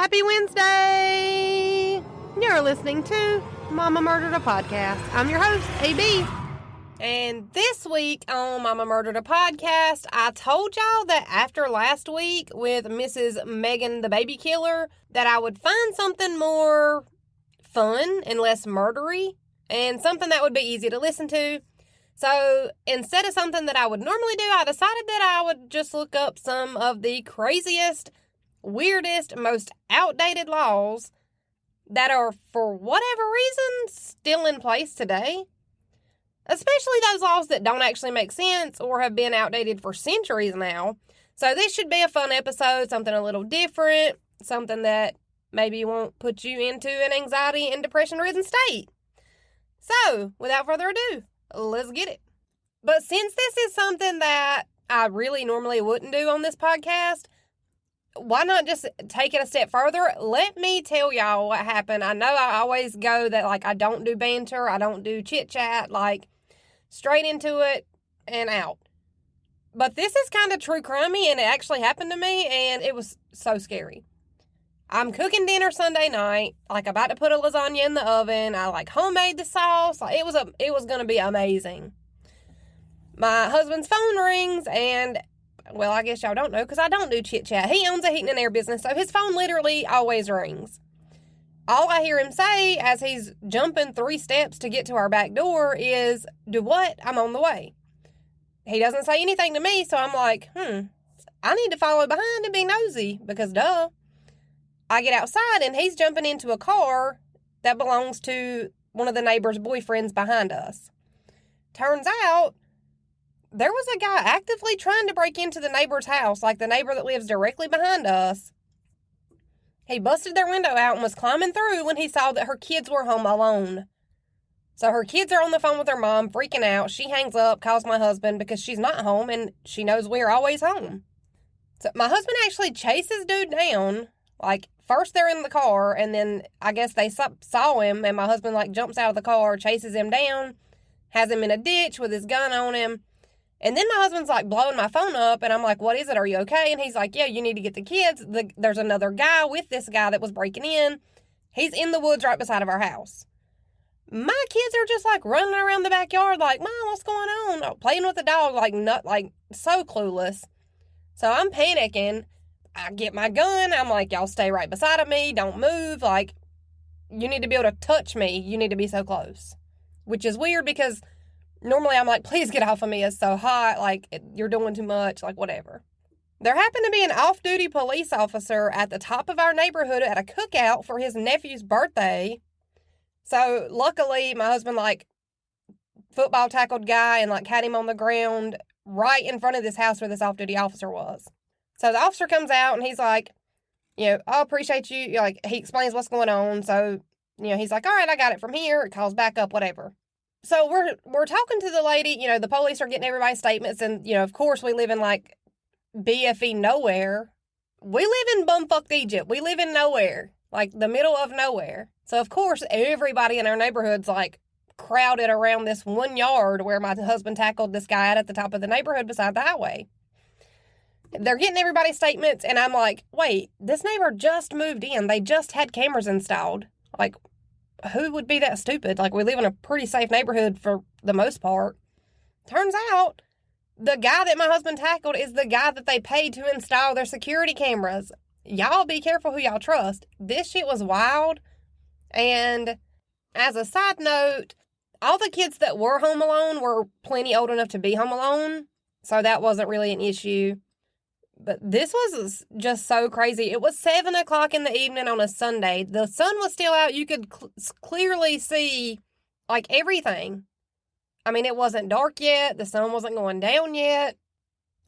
Happy Wednesday! You're listening to Mama Murdered a Podcast. I'm your host, AB. And this week on Mama Murdered a Podcast, I told y'all that after last week with Mrs. Megan the Baby Killer, that I would find something more fun and less murdery, and something that would be easy to listen to. So instead of something that I would normally do, I decided that I would just look up some of the craziest, weirdest, most outdated laws that are, for whatever reason, still in place today. Especially those laws that don't actually make sense or have been outdated for centuries now. So this should be a fun episode, something a little different, something that maybe won't put you into an anxiety and depression-ridden state. So, without further ado, let's get it. But since this is something that I really normally wouldn't do on this podcast, why not just take it a step further? Let me tell y'all what happened. I know I always go that, I don't do banter, I don't do chit-chat, straight into it and out. But this is kind of true crimey, and it actually happened to me, and it was so scary. I'm cooking dinner Sunday night, about to put a lasagna in the oven. I homemade the sauce. It was going to be amazing. My husband's phone rings, and well, I guess y'all don't know because I don't do chit chat. He owns a heating and air business, so his phone literally always rings. All I hear him say as he's jumping 3 steps to get to our back door is, "Do what? I'm on the way." He doesn't say anything to me, so I'm like, I need to follow behind and be nosy because duh. I get outside and he's jumping into a car that belongs to one of the neighbor's boyfriends behind us. Turns out there was a guy actively trying to break into the neighbor's house, the neighbor that lives directly behind us. He busted their window out and was climbing through when he saw that her kids were home alone. So her kids are on the phone with their mom, freaking out. She hangs up, calls my husband because she's not home and she knows we're always home. So my husband actually chases dude down. First they're in the car, and then I guess they saw him, and my husband, jumps out of the car, chases him down, has him in a ditch with his gun on him. And then my husband's, blowing my phone up, and I'm like, "What is it? Are you okay?" And he's like, "Yeah, you need to get the kids. There's another guy with this guy that was breaking in. He's in the woods right beside of our house." My kids are just, running around the backyard, "Mom, what's going on?" Oh, playing with the dog, so clueless. So I'm panicking. I get my gun. I'm like, "Y'all stay right beside of me. Don't move. You need to be able to touch me. You need to be so close." Which is weird because normally I'm like, "Please get off of me. It's so hot. You're doing too much. Whatever." There happened to be an off-duty police officer at the top of our neighborhood at a cookout for his nephew's birthday. So luckily, my husband, football tackled guy and, had him on the ground right in front of this house where this off-duty officer was. So the officer comes out and he's like, "I appreciate you." He explains what's going on. So, he's like, "All right, I got it from here." It calls back up, whatever. So we're talking to the lady, the police are getting everybody's statements. And, of course, we live in BFE nowhere. We live in bumfucked Egypt. We live in nowhere, the middle of nowhere. So, of course, everybody in our neighborhood's crowded around this one yard where my husband tackled this guy at the top of the neighborhood beside the highway. They're getting everybody's statements, and I'm like, wait, this neighbor just moved in. They just had cameras installed. Who would be that stupid? We live in a pretty safe neighborhood for the most part. Turns out, the guy that my husband tackled is the guy that they paid to install their security cameras. Y'all be careful who y'all trust. This shit was wild. And as a side note, all the kids that were home alone were plenty old enough to be home alone, so that wasn't really an issue. But this was just so crazy. It was 7 o'clock in the evening on a Sunday. The sun was still out. You could clearly see, everything. I mean, it wasn't dark yet. The sun wasn't going down yet.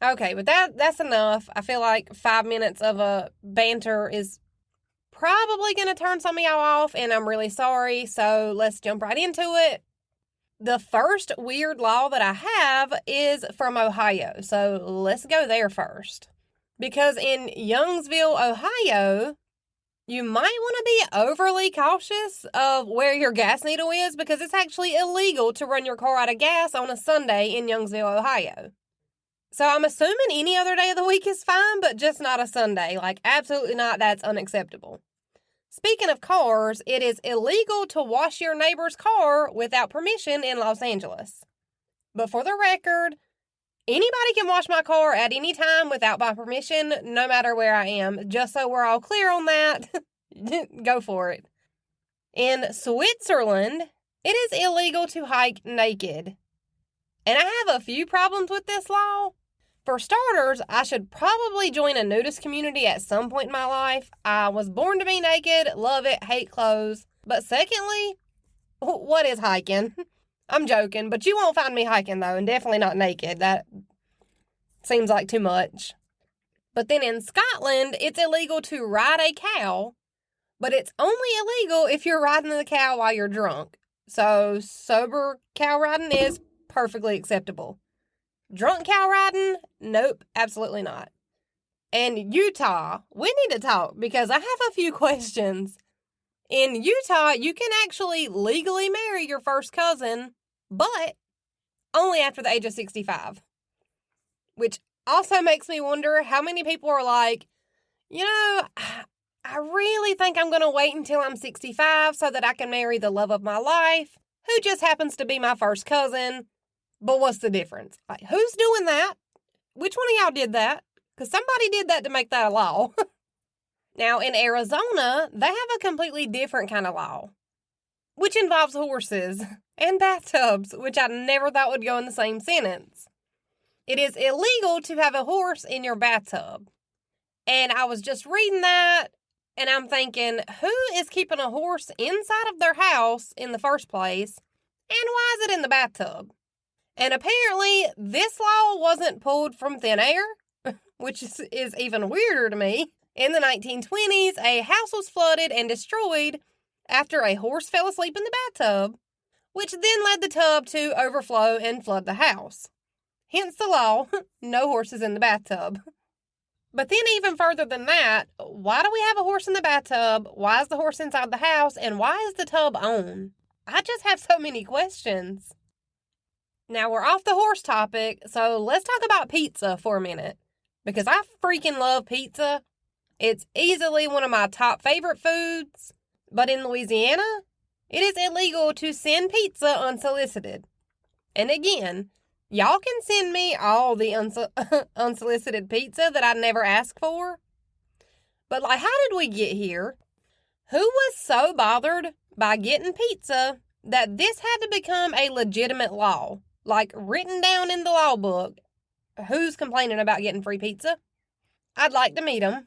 Okay, but that's enough. I feel like 5 minutes of a banter is probably going to turn some of y'all off, and I'm really sorry. So let's jump right into it. The first weird law that I have is from Ohio. So let's go there first. Because in Youngsville, Ohio, you might want to be overly cautious of where your gas needle is because it's actually illegal to run your car out of gas on a Sunday in Youngsville, Ohio. So I'm assuming any other day of the week is fine, but just not a Sunday. Absolutely not. That's unacceptable. Speaking of cars, it is illegal to wash your neighbor's car without permission in Los Angeles. But for the record, anybody can wash my car at any time without my permission, no matter where I am. Just so we're all clear on that, go for it. In Switzerland, it is illegal to hike naked. And I have a few problems with this law. For starters, I should probably join a nudist community at some point in my life. I was born to be naked, love it, hate clothes. But secondly, what is hiking? I'm joking, but you won't find me hiking though, and definitely not naked. That seems like too much. But then in Scotland, it's illegal to ride a cow, but it's only illegal if you're riding the cow while you're drunk. So sober cow riding is perfectly acceptable. Drunk cow riding? Nope, absolutely not. And Utah, we need to talk because I have a few questions. In Utah, you can actually legally marry your first cousin, but only after the age of 65. Which also makes me wonder how many people are like, I really think I'm going to wait until I'm 65 so that I can marry the love of my life, who just happens to be my first cousin. But what's the difference? Like, who's doing that? Which one of y'all did that? Because somebody did that to make that a law. Now, in Arizona, they have a completely different kind of law, which involves horses and bathtubs, which I never thought would go in the same sentence. It is illegal to have a horse in your bathtub. And I was just reading that, and I'm thinking, who is keeping a horse inside of their house in the first place, and why is it in the bathtub? And apparently, this law wasn't pulled from thin air, which is even weirder to me. In the 1920s, a house was flooded and destroyed after a horse fell asleep in the bathtub, which then led the tub to overflow and flood the house. Hence the law, no horses in the bathtub. But then even further than that, why do we have a horse in the bathtub? Why is the horse inside the house? And why is the tub on? I just have so many questions. Now we're off the horse topic, so let's talk about pizza for a minute. Because I freaking love pizza. It's easily one of my top favorite foods. But in Louisiana, it is illegal to send pizza unsolicited. And again, y'all can send me all the unsolicited pizza that I never asked for. But how did we get here? Who was so bothered by getting pizza that this had to become a legitimate law? Written down in the law book. Who's complaining about getting free pizza? I'd like to meet them.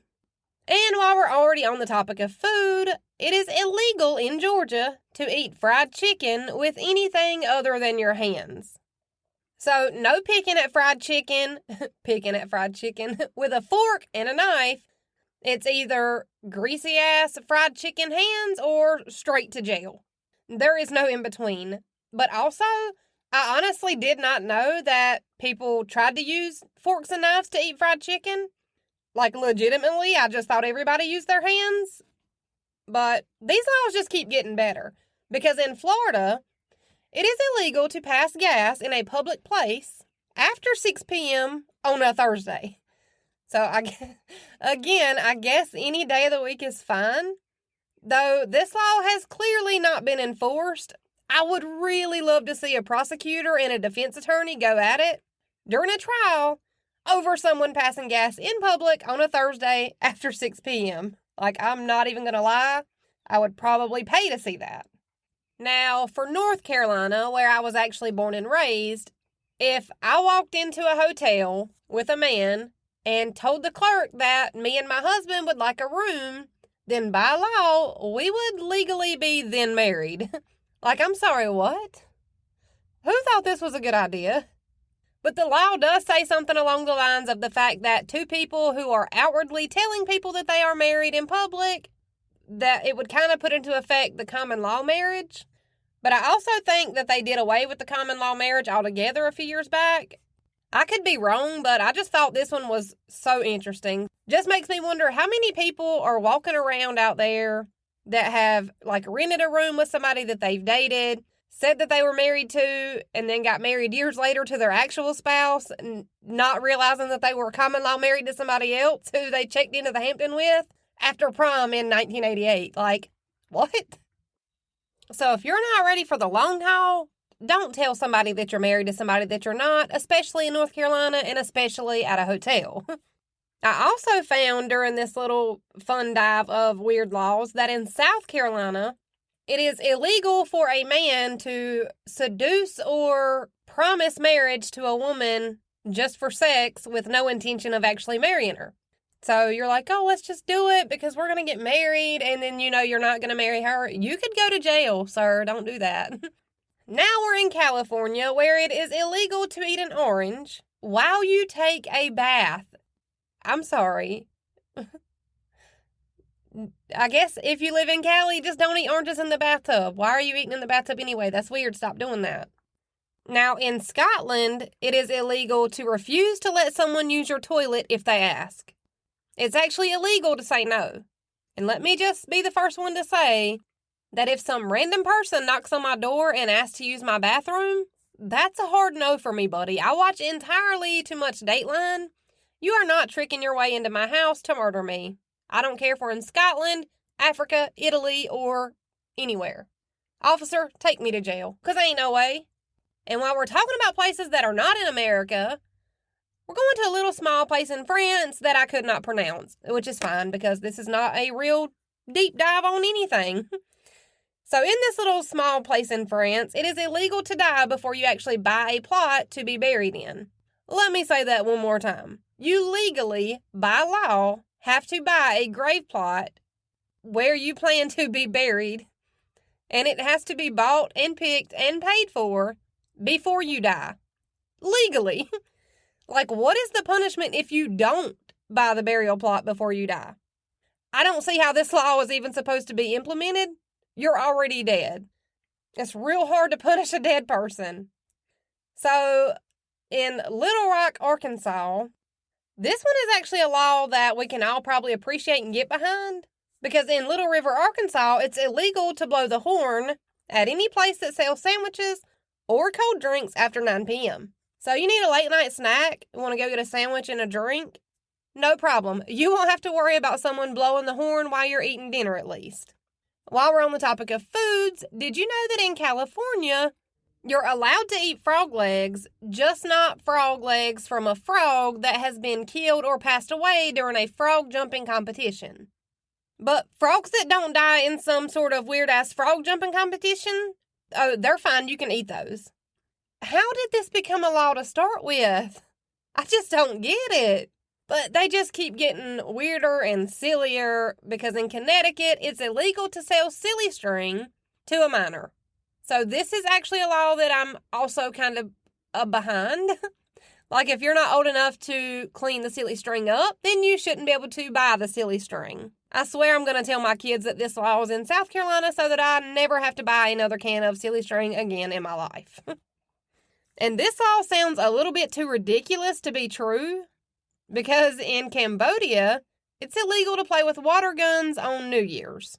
And while we're already on the topic of food, it is illegal in Georgia to eat fried chicken with anything other than your hands. So, no picking at fried chicken with a fork and a knife. It's either greasy-ass fried chicken hands or straight to jail. There is no in between. But also, I honestly did not know that people tried to use forks and knives to eat fried chicken. Legitimately, I just thought everybody used their hands. But these laws just keep getting better. Because in Florida, it is illegal to pass gas in a public place after 6 p.m. on a Thursday. So, I guess any day of the week is fine. Though this law has clearly not been enforced, I would really love to see a prosecutor and a defense attorney go at it during a trial over someone passing gas in public on a Thursday after 6 p.m. I'm not even going to lie, I would probably pay to see that. Now, for North Carolina, where I was actually born and raised, if I walked into a hotel with a man and told the clerk that me and my husband would like a room, then by law, we would legally be then married. I'm sorry, what? Who thought this was a good idea? But the law does say something along the lines of the fact that two people who are outwardly telling people that they are married in public, that it would kind of put into effect the common law marriage. But I also think that they did away with the common law marriage altogether a few years back. I could be wrong, but I just thought this one was so interesting. Just makes me wonder how many people are walking around out there that have rented a room with somebody that they've dated, said that they were married to, and then got married years later to their actual spouse, not realizing that they were common law married to somebody else who they checked into the Hampton with after prom in 1988. Like, what? So if you're not ready for the long haul, don't tell somebody that you're married to somebody that you're not, especially in North Carolina and especially at a hotel. I also found during this little fun dive of weird laws that in South Carolina, it is illegal for a man to seduce or promise marriage to a woman just for sex with no intention of actually marrying her. So you're like, oh, let's just do it because we're going to get married, and then you're not going to marry her. You could go to jail, sir. Don't do that. Now we're in California, where it is illegal to eat an orange while you take a bath. I'm sorry. I guess if you live in Cali, just don't eat oranges in the bathtub. Why are you eating in the bathtub anyway? That's weird. Stop doing that. Now, in Scotland, it is illegal to refuse to let someone use your toilet if they ask. It's actually illegal to say no. And let me just be the first one to say that if some random person knocks on my door and asks to use my bathroom, that's a hard no for me, buddy. I watch entirely too much Dateline. You are not tricking your way into my house to murder me. I don't care if we're in Scotland, Africa, Italy, or anywhere. Officer, take me to jail, because ain't no way. And while we're talking about places that are not in America, we're going to a little small place in France that I could not pronounce, which is fine because this is not a real deep dive on anything. So in this little small place in France, it is illegal to die before you actually buy a plot to be buried in. Let me say that one more time. You legally, by law, have to buy a grave plot where you plan to be buried, and it has to be bought and picked and paid for before you die. Legally. Like, what is the punishment if you don't buy the burial plot before you die? I don't see how this law is even supposed to be implemented. You're already dead. It's real hard to punish a dead person. So, in Little Rock, Arkansas, this one is actually a law that we can all probably appreciate and get behind. Because in Little River, Arkansas, it's illegal to blow the horn at any place that sells sandwiches or cold drinks after 9 p.m. So you need a late night snack, you want to go get a sandwich and a drink? No problem. You won't have to worry about someone blowing the horn while you're eating dinner at least. While we're on the topic of foods, did you know that in California, you're allowed to eat frog legs, just not frog legs from a frog that has been killed or passed away during a frog jumping competition? But frogs that don't die in some sort of weird-ass frog jumping competition, oh, they're fine. You can eat those. How did this become a law to start with? I just don't get it. But they just keep getting weirder and sillier because in Connecticut, it's illegal to sell silly string to a minor. So this is actually a law that I'm also kind of behind. Like if you're not old enough to clean the silly string up, then you shouldn't be able to buy the silly string. I swear I'm going to tell my kids that this law is in South Carolina so that I never have to buy another can of silly string again in my life. And this all sounds a little bit too ridiculous to be true, because in Cambodia, it's illegal to play with water guns on New Year's.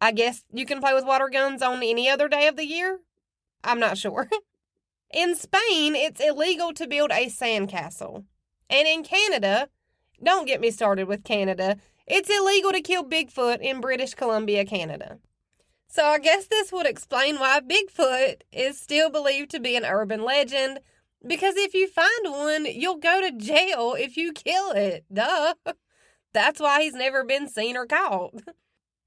I guess you can play with water guns on any other day of the year? I'm not sure. In Spain, it's illegal to build a sandcastle. And in Canada, don't get me started with Canada, it's illegal to kill Bigfoot in British Columbia, Canada. So I guess this would explain why Bigfoot is still believed to be an urban legend, because if you find one, you'll go to jail if you kill it. Duh. That's why he's never been seen or caught.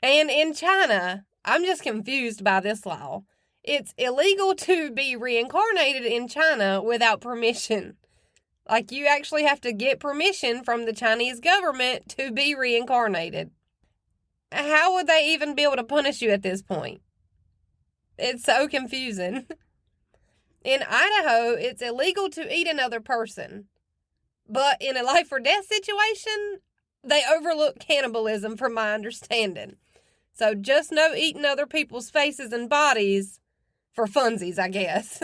And in China, I'm just confused by this law. It's illegal to be reincarnated in China without permission. Like, you actually have to get permission from the Chinese government to be reincarnated. How would they even be able to punish you at this point? It's so confusing. In Idaho, it's illegal to eat another person. But in a life or death situation, they overlook cannibalism from my understanding. So just no eating other people's faces and bodies for funsies, I guess.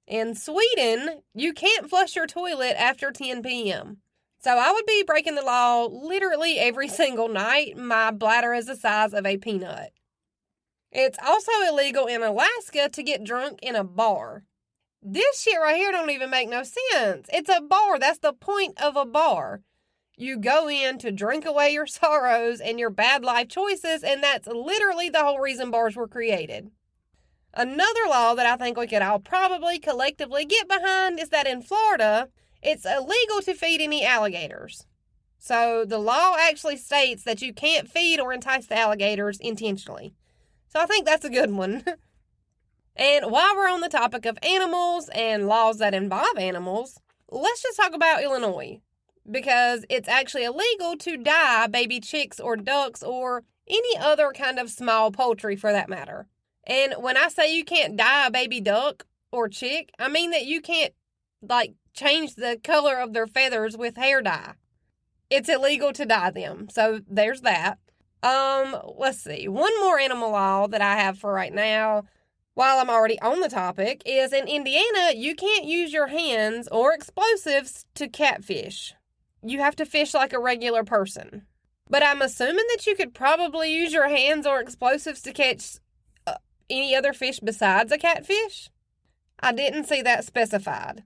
In Sweden, you can't flush your toilet after 10 p.m. So I would be breaking the law literally every single night. My bladder is the size of a peanut. It's also illegal in Alaska to get drunk in a bar. This shit right here don't even make no sense. It's a bar. That's the point of a bar. You go in to drink away your sorrows and your bad life choices, and that's literally the whole reason bars were created. Another law that I think we could all probably collectively get behind is that in Florida, it's illegal to feed any alligators. So the law actually states that you can't feed or entice the alligators intentionally. So I think that's a good one. And while we're on the topic of animals and laws that involve animals, let's just talk about Illinois. Because it's actually illegal to dye baby chicks or ducks or any other kind of small poultry for that matter. And when I say you can't dye a baby duck or chick, I mean that you can't, change the color of their feathers with hair dye. It's illegal to dye them. So there's that. Let's see. One more animal law that I have for right now, while I'm already on the topic, is in Indiana, you can't use your hands or explosives to catfish. You have to fish like a regular person. But I'm assuming that you could probably use your hands or explosives to catch any other fish besides a catfish. I didn't see that specified.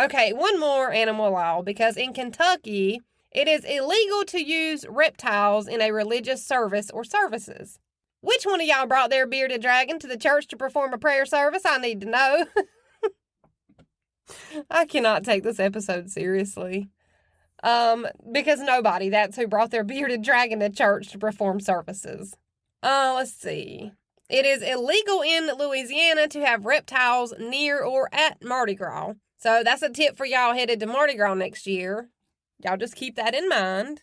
Okay, one more animal law, because in Kentucky, it is illegal to use reptiles in a religious service or services. Which one of y'all brought their bearded dragon to the church to perform a prayer service? I need to know. I cannot take this episode seriously. Because nobody, that's who brought their bearded dragon to church to perform services. Let's see. It is illegal in Louisiana to have reptiles near or at Mardi Gras. So that's a tip for y'all headed to Mardi Gras next year. Y'all just keep that in mind.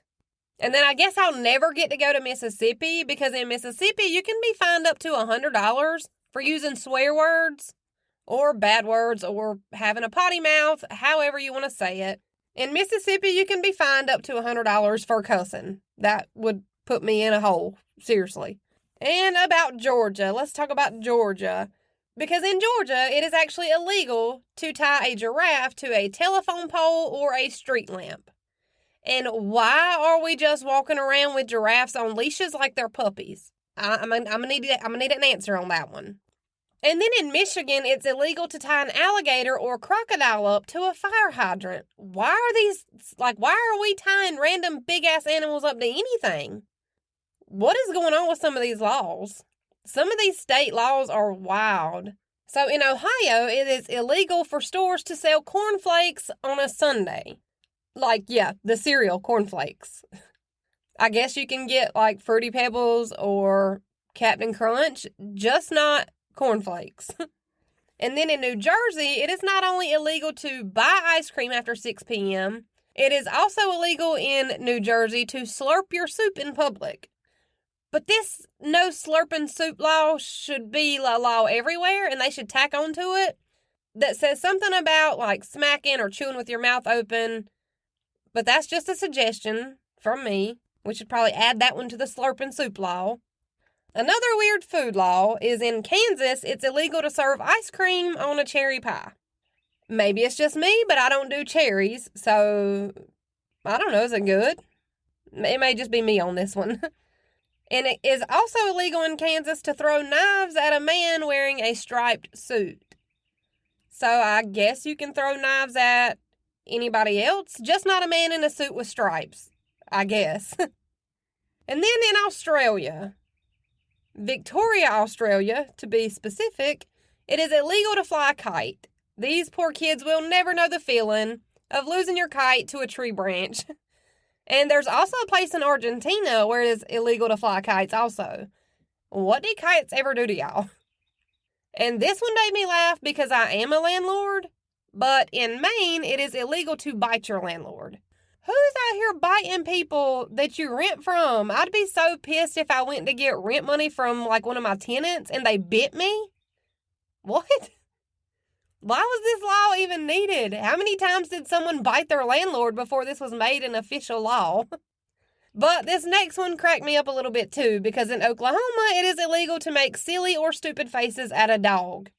And then I guess I'll never get to go to Mississippi, because in Mississippi you can be fined up to $100 for using swear words or bad words or having a potty mouth, however you want to say it. In Mississippi, you can be fined up to $100 for cussing. That would put me in a hole, seriously. And about Georgia, let's talk about Georgia. Because in Georgia, it is actually illegal to tie a giraffe to a telephone pole or a street lamp. And why are we just walking around with giraffes on leashes like they're puppies? I'm gonna need an answer on that one. And then in Michigan, it's illegal to tie an alligator or crocodile up to a fire hydrant. Why are we tying random big-ass animals up to anything? What is going on with some of these laws? Some of these state laws are wild. So in Ohio, it is illegal for stores to sell cornflakes on a Sunday. The cereal cornflakes. I guess you can get Fruity Pebbles or Captain Crunch, just not cornflakes. And then in New Jersey, it is not only illegal to buy ice cream after 6 p.m., it is also illegal in New Jersey to slurp your soup in public. But this no slurping soup law should be a law everywhere, and they should tack onto it that says something about smacking or chewing with your mouth open. But that's just a suggestion from me. We should probably add that one to the slurping soup law. Another weird food law is in Kansas, it's illegal to serve ice cream on a cherry pie. Maybe it's just me, but I don't do cherries, so I don't know, is it good? It may just be me on this one. And it is also illegal in Kansas to throw knives at a man wearing a striped suit. So I guess you can throw knives at anybody else, just not a man in a suit with stripes, I guess. And then in Australia, Victoria, Australia, to be specific, it is illegal to fly a kite. These poor kids will never know the feeling of losing your kite to a tree branch. And there's also a place in Argentina where it is illegal to fly kites also. What did kites ever do to y'all? And this one made me laugh because I am a landlord, but in Maine, it is illegal to bite your landlord. Who's out here biting people that you rent from? I'd be so pissed if I went to get rent money from one of my tenants and they bit me. What? Why was this law even needed? How many times did someone bite their landlord before this was made an official law? But this next one cracked me up a little bit too, because in Oklahoma, it is illegal to make silly or stupid faces at a dog.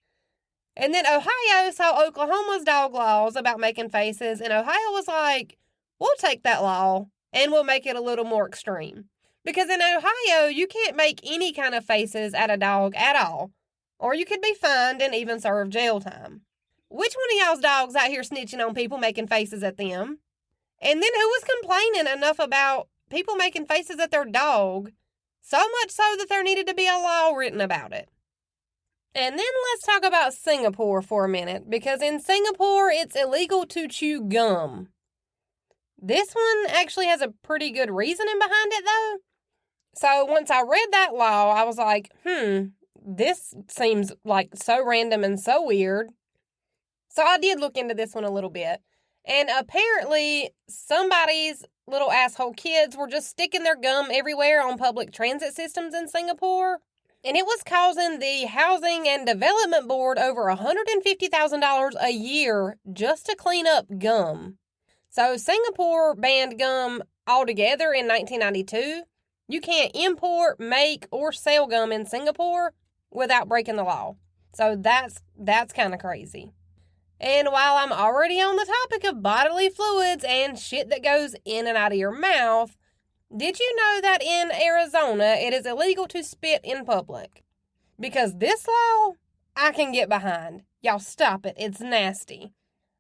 And then Ohio saw Oklahoma's dog laws about making faces, and Ohio was like, we'll take that law and we'll make it a little more extreme. Because in Ohio, you can't make any kind of faces at a dog at all, or you could be fined and even serve jail time. Which one of y'all's dogs out here snitching on people making faces at them? And then who was complaining enough about people making faces at their dog, so much so that there needed to be a law written about it? And then let's talk about Singapore for a minute, because in Singapore, it's illegal to chew gum. This one actually has a pretty good reasoning behind it, though. So once I read that law, I was like, this seems like so random and so weird. So I did look into this one a little bit. And apparently, somebody's little asshole kids were just sticking their gum everywhere on public transit systems in Singapore. And it was causing the Housing and Development Board over $150,000 a year just to clean up gum. So Singapore banned gum altogether in 1992. You can't import, make, or sell gum in Singapore without breaking the law. So that's kind of crazy. And while I'm already on the topic of bodily fluids and shit that goes in and out of your mouth, did you know that in Arizona it is illegal to spit in public? Because this law, I can get behind. Y'all stop it. It's nasty.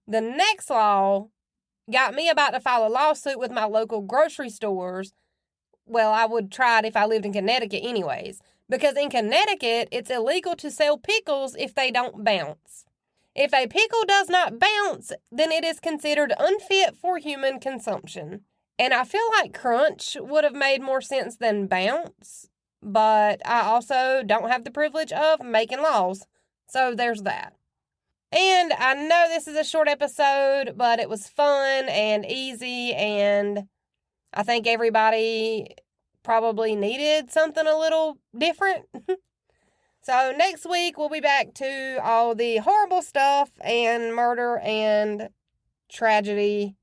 The next law got me about to file a lawsuit with my local grocery stores. Well, I would try it if I lived in Connecticut anyways. Because in Connecticut, it's illegal to sell pickles if they don't bounce. If a pickle does not bounce, then it is considered unfit for human consumption. And I feel like crunch would have made more sense than bounce. But I also don't have the privilege of making laws. So there's that. And I know this is a short episode, but it was fun and easy, and I think everybody probably needed something a little different. So next week, we'll be back to all the horrible stuff and murder and tragedy.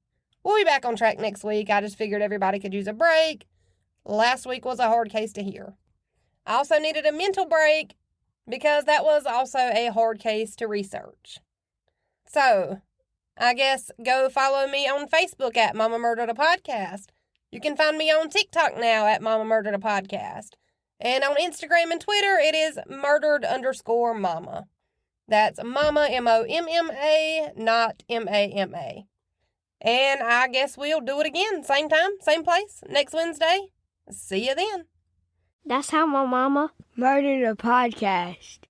We'll be back on track next week. I just figured everybody could use a break. Last week was a hard case to hear. I also needed a mental break because that was also a hard case to research. So, I guess go follow me on Facebook at Mama Murdered a Podcast. You can find me on TikTok now at Mama Murdered a Podcast. And on Instagram and Twitter, it is murdered_mama. That's mama, M-O-M-M-A, not M-A-M-A. And I guess we'll do it again. Same time, same place, next Wednesday. See you then. That's how my mama murdered a podcast.